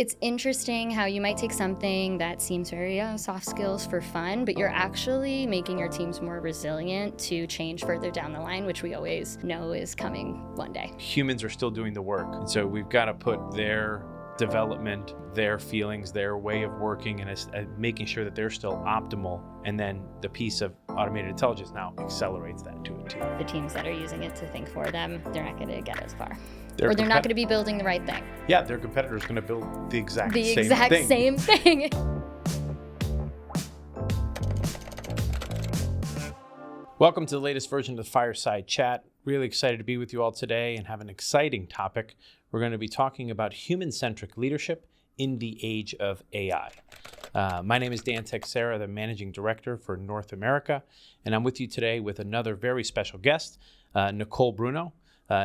It's interesting how you might take something that seems very soft skills for fun, but you're actually making your teams more resilient to change further down the line, which we always know is coming one day. Humans are still doing the work, and so we've got to put their development, their feelings, their way of working, and making sure that they're still optimal. And then the piece of automated intelligence now accelerates that to it too. The teams that are using it to think for them, they're not going to get as far. Or they're not going to be building the right thing. Yeah, their competitor's going to build the exact same thing. Welcome to the latest version of the Fireside Chat. Really excited to be with you all today and have an exciting topic. We're going to be talking about human-centric leadership in the age of AI. My name is Dan Teixeira, the Managing Director for North America, and I'm with you today with another very special guest, Nicole Bruno.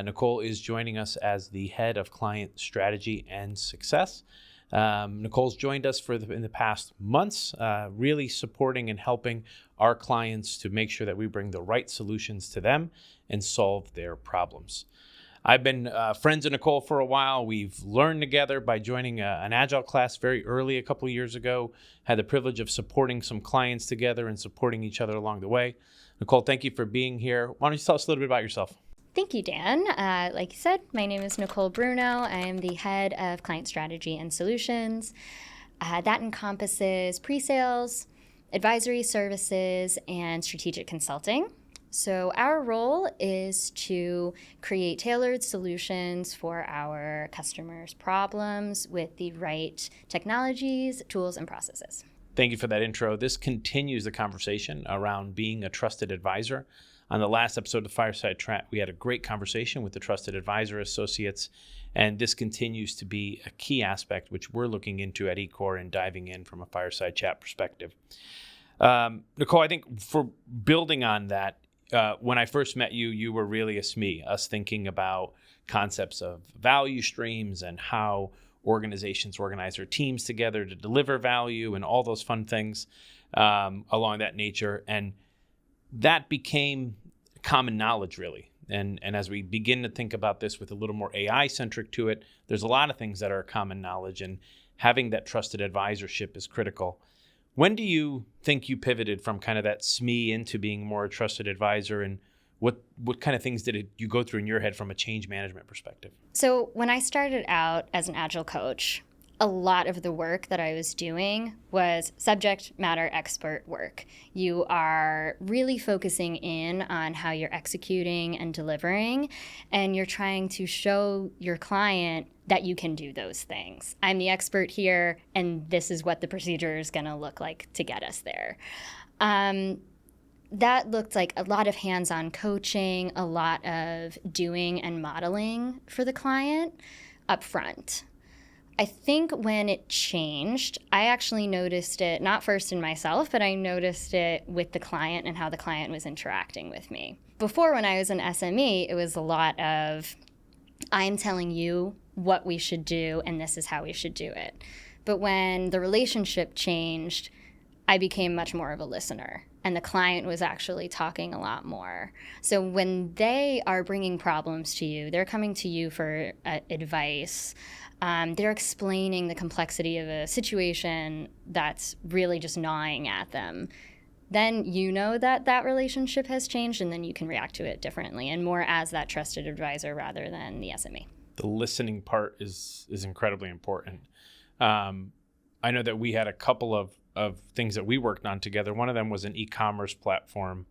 Nicole is joining us as the Head of Client Strategy and Success. Nicole's joined us in the past months, really supporting and helping our clients to make sure that we bring the right solutions to them and solve their problems. I've been friends with Nicole for a while. We've learned together by joining an Agile class very early a couple of years ago. Had the privilege of supporting some clients together and supporting each other along the way. Nicole, thank you for being here. Why don't you tell us a little bit about yourself? Thank you, Dan. Like you said, my name is Nicole Bruno. I am the Head of Client Strategy and Solutions. That encompasses pre-sales, advisory services, and strategic consulting. So our role is to create tailored solutions for our customers' problems with the right technologies, tools, and processes. Thank you for that intro. This continues the conversation around being a trusted advisor. On the last episode of Fireside Chat, we had a great conversation with the Trusted Advisor Associates, and this continues to be a key aspect which we're looking into at eCore and diving in from a Fireside Chat perspective. Nicole, I think for building on that, when I first met you, you were really a SME, us thinking about concepts of value streams and how organizations organize their teams together to deliver value and all those fun things along that nature. And that became common knowledge, really. And as we begin to think about this with a little more AI-centric to it, there's a lot of things that are common knowledge, and having that trusted advisorship is critical. When do you think you pivoted from kind of that SME into being more a trusted advisor, and what kind of things did you go through in your head from a change management perspective? So when I started out as an Agile coach, a lot of the work that I was doing was subject matter expert work. You are really focusing in on how you're executing and delivering, and you're trying to show your client that you can do those things. I'm the expert here, and this is what the procedure is going to look like to get us there. That looked like a lot of hands-on coaching, a lot of doing and modeling for the client up front. I think when it changed, I actually noticed it, not first in myself, but I noticed it with the client and how the client was interacting with me. Before, when I was an SME, it was a lot of, I'm telling you what we should do, and this is how we should do it. But when the relationship changed, I became much more of a listener, and the client was actually talking a lot more. So when they are bringing problems to you, they're coming to you for advice. They're explaining the complexity of a situation that's really just gnawing at them. Then you know that relationship has changed, and then you can react to it differently and more as that trusted advisor rather than the SME. The listening part is incredibly important. I know that we had a couple of things that we worked on together. One of them was an e-commerce platform.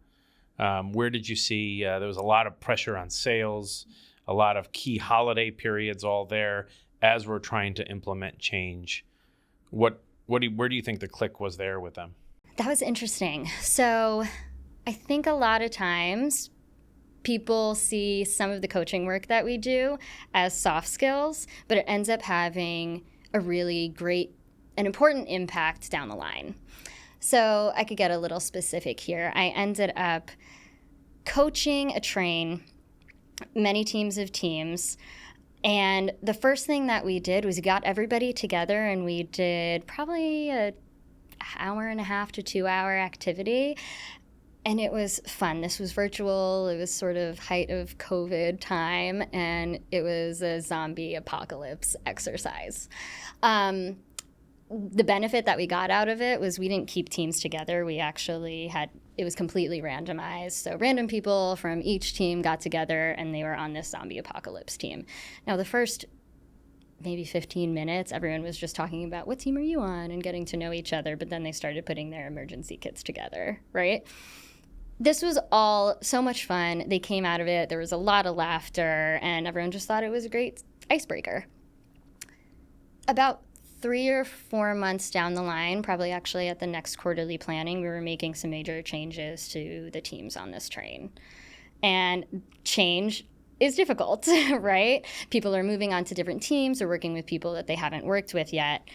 Where did you see there was a lot of pressure on sales, a lot of key holiday periods all there as we're trying to implement change? Where do you think the click was there with them? That was interesting. So I think a lot of times people see some of the coaching work that we do as soft skills, but it ends up having a really great and important impact down the line. So I could get a little specific here. I ended up coaching a train, many teams of teams. And the first thing that we did was we got everybody together, and we did probably an hour and a half to 2 hour activity. And it was fun. This was virtual. It was sort of height of COVID time, and it was a zombie apocalypse exercise. The benefit that we got out of it was we didn't keep teams together. We actually it was completely randomized. So random people from each team got together, and they were on this zombie apocalypse team. Now, the first maybe 15 minutes, everyone was just talking about what team are you on and getting to know each other, but then they started putting their emergency kits together, right? This was all so much fun. They came out of it. There was a lot of laughter, and everyone just thought it was a great icebreaker. About 3 or 4 months down the line, probably actually at the next quarterly planning, we were making some major changes to the teams on this train. And change is difficult, right? People are moving on to different teams or working with people that they haven't worked with yet.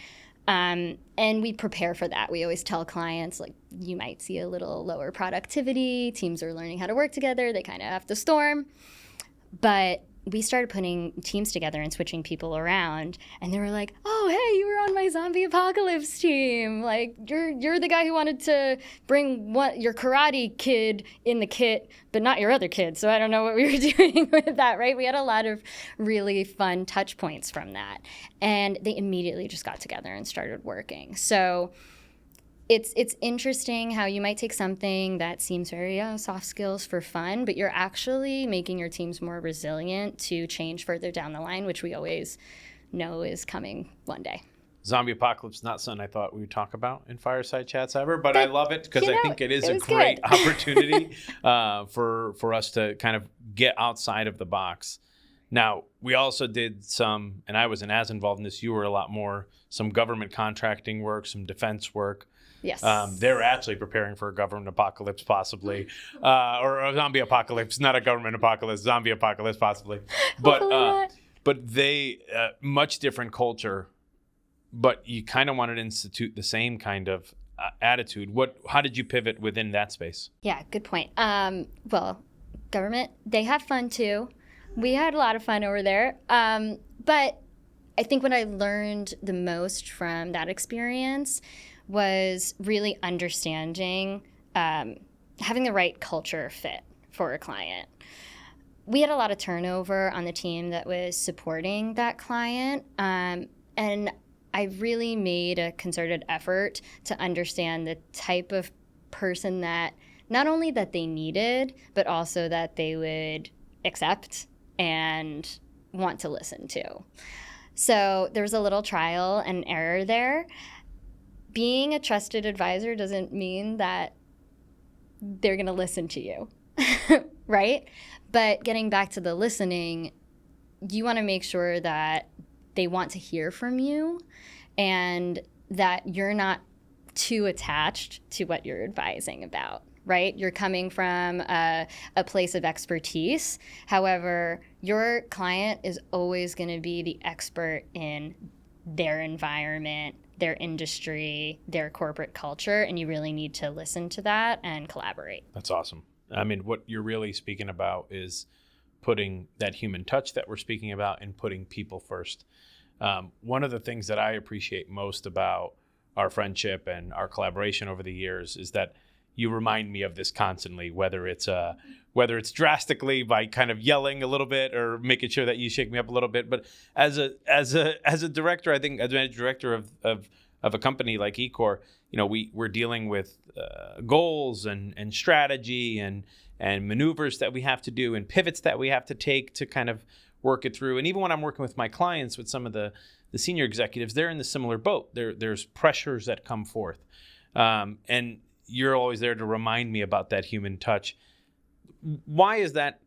And we prepare for that. We always tell clients, like, you might see a little lower productivity. Teams are learning how to work together. They kind of have to storm. But we started putting teams together and switching people around, and they were like, oh, hey, you were on my zombie apocalypse team. Like, you're the guy who wanted to bring your karate kid in the kit, but not your other kid. So I don't know what we were doing with that, right? We had a lot of really fun touch points from that. And they immediately just got together and started working. So it's interesting how you might take something that seems very soft skills for fun, but you're actually making your teams more resilient to change further down the line, which we always know is coming one day. Zombie apocalypse, not something I thought we would talk about in Fireside Chats ever, but I love it because I think it is a great opportunity for us to kind of get outside of the box. Now, we also did some, and I wasn't as involved in this, you were a lot more, some government contracting work, some defense work. Yes. They're actually preparing for a government apocalypse, possibly, or a zombie apocalypse, not a government apocalypse, zombie apocalypse, possibly. But they, much different culture, but you kind of wanted to institute the same kind of attitude. How did you pivot within that space? Yeah, good point. Well, government, they have fun too. We had a lot of fun over there. But I think what I learned the most from that experience was really understanding, having the right culture fit for a client. We had a lot of turnover on the team that was supporting that client, and I really made a concerted effort to understand the type of person that not only that they needed, but also that they would accept and want to listen to. So there was a little trial and error there. Being a trusted advisor doesn't mean that they're going to listen to you, right? But getting back to the listening, you want to make sure that they want to hear from you and that you're not too attached to what you're advising about, right? You're coming from a place of expertise. However, your client is always going to be the expert in their environment, their industry, their corporate culture, and you really need to listen to that and collaborate. That's awesome. I mean, what you're really speaking about is putting that human touch that we're speaking about and putting people first. One of the things that I appreciate most about our friendship and our collaboration over the years is that you remind me of this constantly, whether it's drastically by kind of yelling a little bit or making sure that you shake me up a little bit. But as a director, I think as a director of a company like eCore, we're dealing with goals and strategy and maneuvers that we have to do and pivots that we have to take to kind of work it through. And even when I'm working with my clients, with some of the senior executives, they're in the similar boat. There's pressures that come forth. And you're always there to remind me about that human touch. Why is that?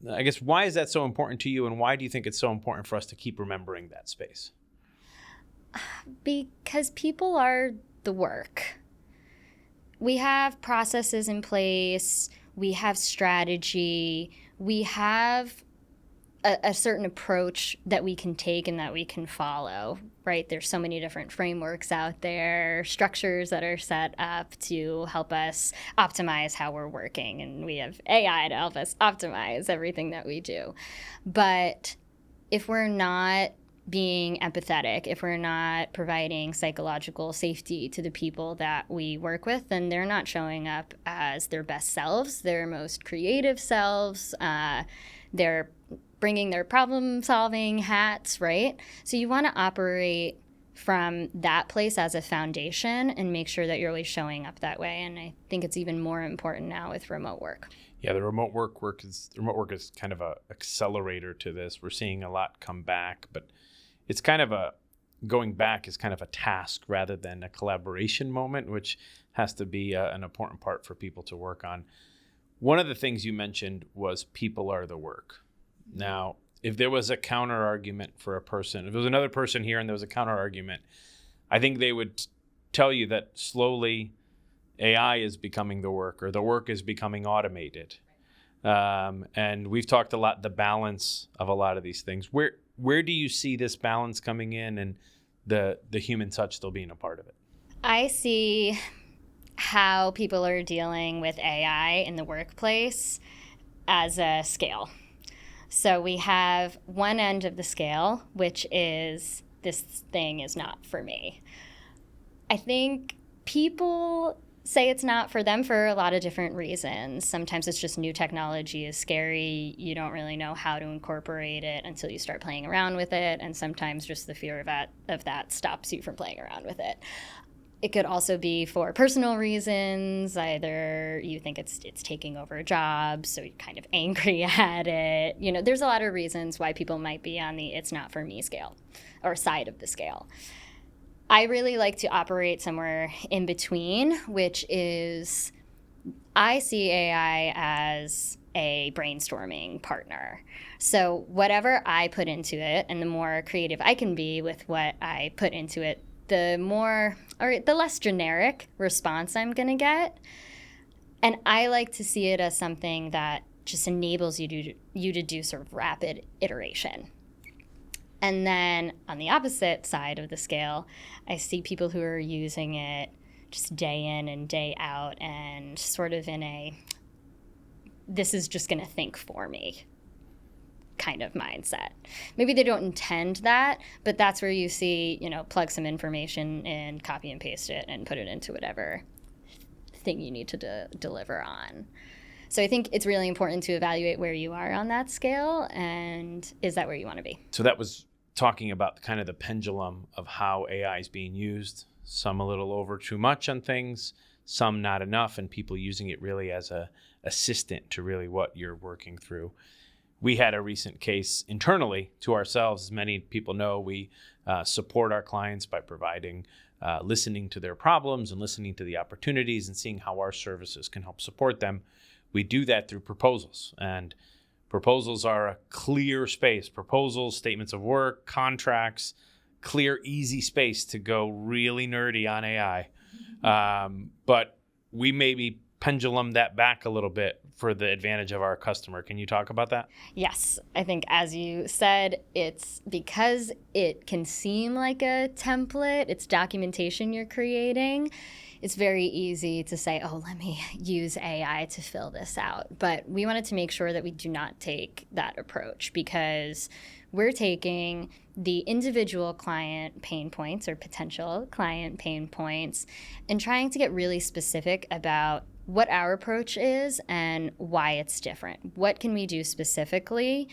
I guess, why is that so important to you, and why do you think it's so important for us to keep remembering that space? Because people are the work. We have processes in place. We have strategy. We have a certain approach that we can take and that we can follow, right? There's so many different frameworks out there, structures that are set up to help us optimize how we're working. And we have AI to help us optimize everything that we do. But if we're not being empathetic, if we're not providing psychological safety to the people that we work with, then they're not showing up as their best selves, their most creative selves. They're bringing their problem-solving hats, right? So you want to operate from that place as a foundation and make sure that you're always showing up that way. And I think it's even more important now with remote work. Yeah, the remote work is kind of a accelerator to this. We're seeing a lot come back, but it's kind of going back is kind of a task rather than a collaboration moment, which has to be an important part for people to work on. One of the things you mentioned was people are the work. Now, if there was a counter argument for a person, if there was another person here and there was a counter argument, I think they would tell you that slowly AI is becoming the work, or the work is becoming automated. And we've talked a lot, the balance of a lot of these things. Where do you see this balance coming in and the human touch still being a part of it? I see how people are dealing with AI in the workplace as a scale. So we have one end of the scale, which is this thing is not for me. I think people say it's not for them for a lot of different reasons. Sometimes it's just new technology is scary. You don't really know how to incorporate it until you start playing around with it. And sometimes just the fear of that stops you from playing around with it. It could also be for personal reasons. Either you think it's taking over jobs, so you're kind of angry at it. You know, there's a lot of reasons why people might be on the it's not for me scale or side of the scale. I really like to operate somewhere in between, which is I see AI as a brainstorming partner. So whatever I put into it, and the more creative I can be with what I put into it, the less generic response I'm going to get. And I like to see it as something that just enables you to do sort of rapid iteration. And then on the opposite side of the scale, I see people who are using it just day in and day out and sort of in a, this is just going to think for me kind of mindset. Maybe they don't intend that, but that's where you see, plug some information in, copy and paste it, and put it into whatever thing you need to deliver on. So I think it's really important to evaluate where you are on that scale, and is that where you want to be? So that was talking about kind of the pendulum of how AI is being used. Some a little over too much on things, some not enough, and people using it really as a assistant to really what you're working through. We had a recent case internally to ourselves. As many people know, we support our clients by providing, listening to their problems and listening to the opportunities and seeing how our services can help support them. We do that through proposals, and proposals are a clear space. Proposals, statements of work, contracts, clear, easy space to go really nerdy on AI. But we maybe pendulum that back a little bit for the advantage of our customer. Can you talk about that? Yes. I think, as you said, it's because it can seem like a template, it's documentation you're creating. It's very easy to say, oh, let me use AI to fill this out. But we wanted to make sure that we do not take that approach, because we're taking the individual client pain points or potential client pain points and trying to get really specific about what our approach is and why it's different. What can we do specifically,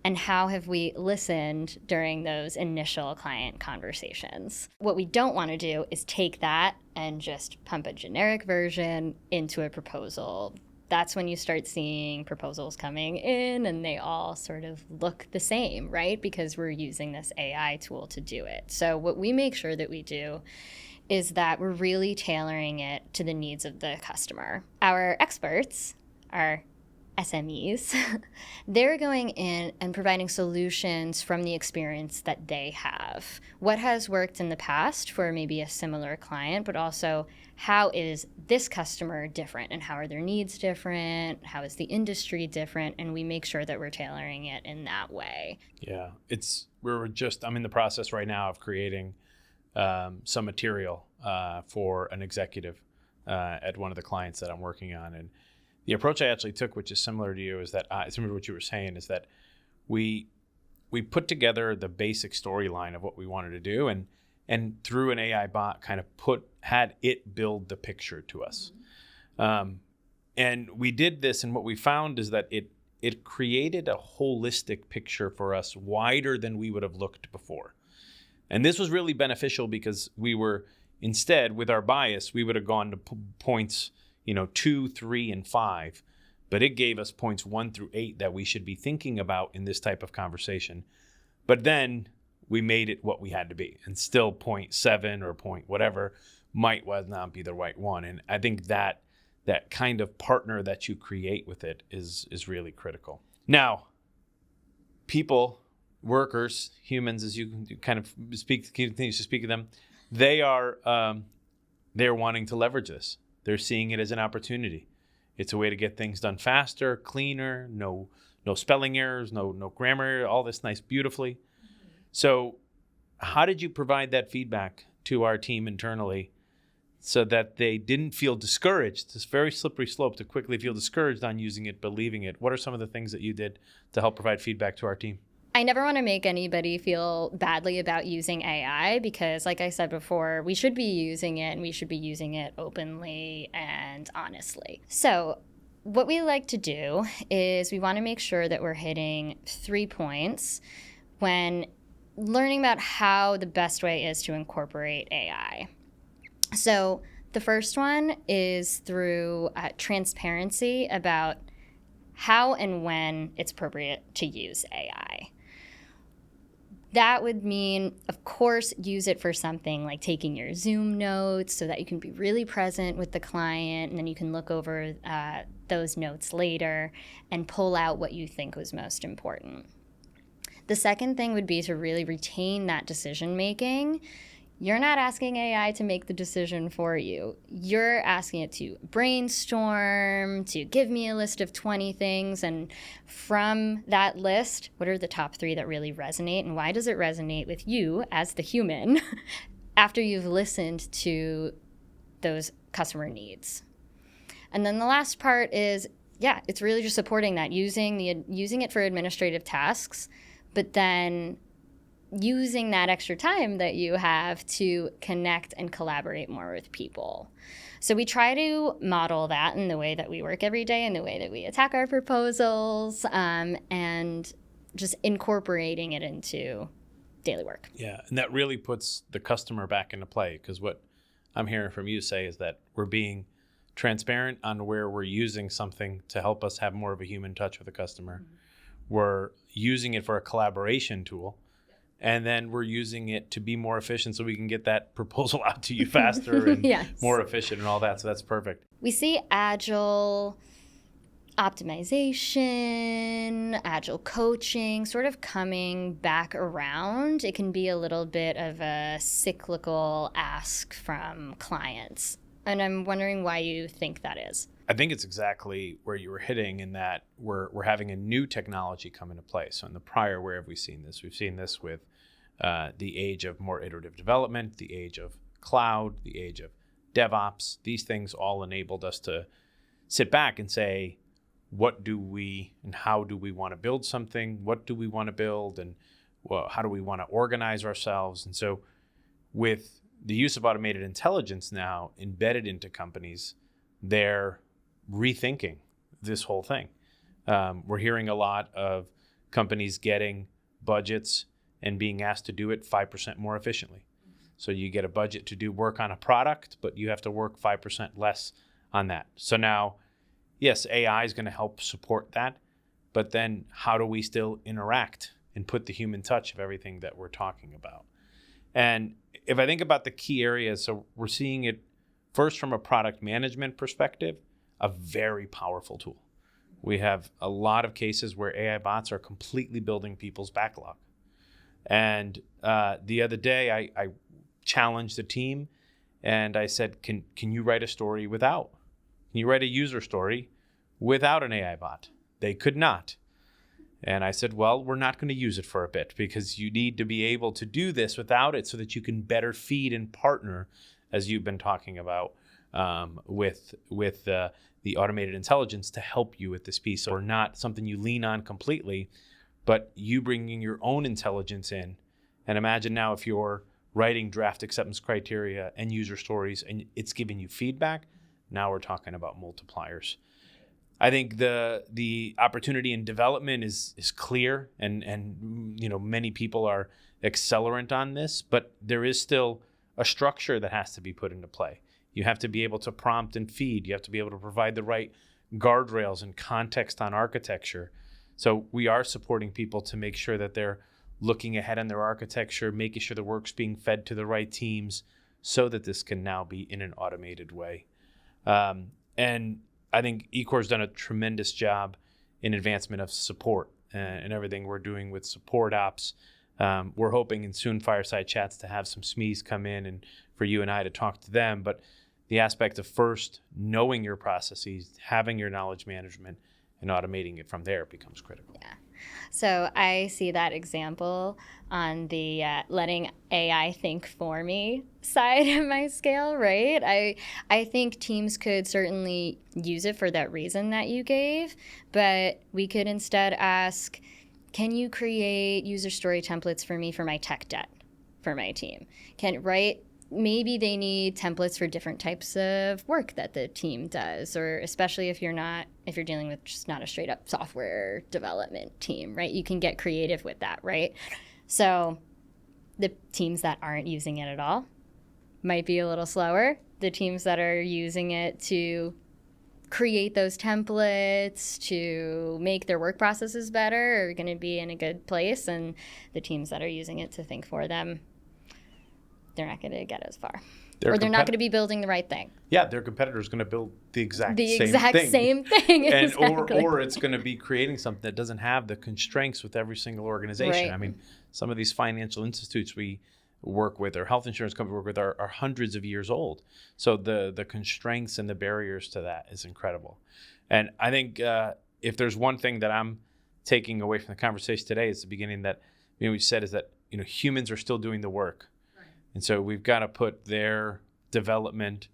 and how have we listened during those initial client conversations? What we don't want to do is take that and just pump a generic version into a proposal. That's when you start seeing proposals coming in and they all sort of look the same, right? Because we're using this AI tool to do it. So what we make sure that we do is that we're really tailoring it to the needs of the customer. Our experts, our SMEs, they're going in and providing solutions from the experience that they have. What has worked in the past for maybe a similar client, but also how is this customer different, and how are their needs different? How is the industry different? And we make sure that we're tailoring it in that way. Yeah, I'm in the process right now of creating some material for an executive at one of the clients that I'm working on. And the approach I actually took, which is similar to you, is that similar to what you were saying, is that we we put together the basic storyline of what we wanted to do, and through an AI bot kind of had it build the picture to us. And we did this, and what we found is that it created a holistic picture for us, wider than we would have looked before. And this was really beneficial because we were, instead, with our bias, we would have gone to points, 2, 3, and 5. But it gave us points 1 through 8 that we should be thinking about in this type of conversation. But then we made it what we had to be. And still point 7 or point whatever might not be the right one. And I think that kind of partner that you create with it is really critical. Now, people, workers, humans, as you kind of continue to speak of them, they're wanting to leverage this. They're seeing it as an opportunity. It's a way to get things done faster, cleaner, no spelling errors, no grammar, all this nice, beautifully. So how did you provide that feedback to our team internally so that they didn't feel discouraged? This very slippery slope to quickly feel discouraged on using it, believing it. What are some of the things that you did to help provide feedback to our team? I never want to make anybody feel badly about using AI because, like I said before, we should be using it and we should be using it openly and honestly. So what we like to do is we want to make sure that we're hitting 3 points when learning about how the best way is to incorporate AI. So the first one is through transparency about how and when it's appropriate to use AI. That would mean, of course, use it for something like taking your Zoom notes so that you can be really present with the client, and then you can look over those notes later and pull out what you think was most important. The second thing would be to really retain that decision making. You're not asking AI to make the decision for you. You're asking it to brainstorm, to give me a list of 20 things, and from that list, what are the top 3 that really resonate, and why does it resonate with you as the human after you've listened to those customer needs? And then the last part is, it's really just supporting that, using it for administrative tasks, but then using that extra time that you have to connect and collaborate more with people. So we try to model that in the way that we work every day, in the way that we attack our proposals, and just incorporating it into daily work. Yeah, and that really puts the customer back into play, because what I'm hearing from you say is that we're being transparent on where we're using something to help us have more of a human touch with the customer. Mm-hmm. We're using it for a collaboration tool. And then we're using it to be more efficient so we can get that proposal out to you faster and more efficient and all that. So that's perfect. We see agile optimization, agile coaching sort of coming back around. It can be a little bit of a cyclical ask from clients. And I'm wondering why you think that is. I think it's exactly where you were hitting, in that we're having a new technology come into play. So in the prior, where have we seen this? We've seen this with the age of more iterative development, the age of cloud, the age of DevOps. These things all enabled us to sit back and say, what do we and how do we want to build something? What do we want to build? And how do we want to organize ourselves? And so with the use of automated intelligence now embedded into companies, they're rethinking this whole thing. We're hearing a lot of companies getting budgets and being asked to do it 5% more efficiently. So you get a budget to do work on a product, but you have to work 5% less on that. So now, yes, AI is going to help support that, but then how do we still interact and put the human touch of everything that we're talking about? And if I think about the key areas, so we're seeing it first from a product management perspective, a very powerful tool. We have a lot of cases where AI bots are completely building people's backlog. And the other day, I challenged the team and I said, can you write a story without? Can you write a user story without an AI bot? They could not. And I said, well, we're not going to use it for a bit, because you need to be able to do this without it so that you can better feed and partner, as you've been talking about, with the automated intelligence to help you with this piece. So we're not something you lean on completely, but you bringing your own intelligence in. And imagine now if you're writing draft acceptance criteria and user stories and it's giving you feedback, now we're talking about multipliers. I think the opportunity in development is clear, and many people are accelerant on this, but there is still a structure that has to be put into play. You have to be able to prompt and feed. You have to be able to provide the right guardrails and context on architecture. So we are supporting people to make sure that they're looking ahead on their architecture, making sure the work's being fed to the right teams so that this can now be in an automated way. And I think eCore's done a tremendous job in advancement of support and everything we're doing with support ops. We're hoping in soon Fireside Chats to have some SMEs come in and for you and I to talk to them. But the aspect of first knowing your processes, having your knowledge management, and automating it from there becomes critical. Yeah. So I see that example on the letting AI think for me side of my scale, right? I think teams could certainly use it for that reason that you gave, but we could instead ask, can you create user story templates for me for my tech debt for my team? Maybe they need templates for different types of work that the team does, or especially if you're dealing with just not a straight up software development team, right? You can get creative with that, right? So the teams that aren't using it at all might be a little slower. The teams that are using it to create those templates, to make their work processes better, are going to be in a good place. And the teams that are using it to think for them, they're not going to get as far. Or they're not going to be building the right thing. Yeah, their competitor is going to build the exact same thing. And exactly. or it's going to be creating something that doesn't have the constraints with every single organization. Right. I mean, some of these financial institutes we work with or health insurance companies we work with are hundreds of years old. So the constraints and the barriers to that is incredible. And I think if there's one thing that I'm taking away from the conversation today, it's the beginning that we said is that humans are still doing the work. And so we've got to put their development,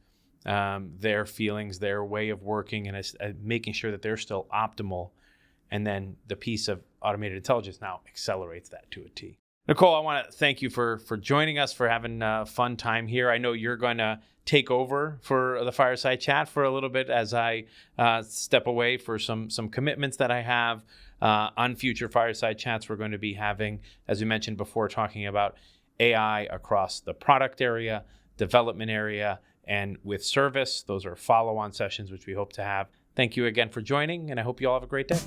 their feelings, their way of working, and making sure that they're still optimal. And then the piece of automated intelligence now accelerates that to a T. Nicole, I want to thank you for joining us, for having a fun time here. I know you're going to take over for the Fireside Chat for a little bit as I step away for some commitments that I have. On future Fireside Chats, we're going to be having, as we mentioned before, talking about AI across the product area, development area, and with service. Those are follow-on sessions, which we hope to have. Thank you again for joining, and I hope you all have a great day.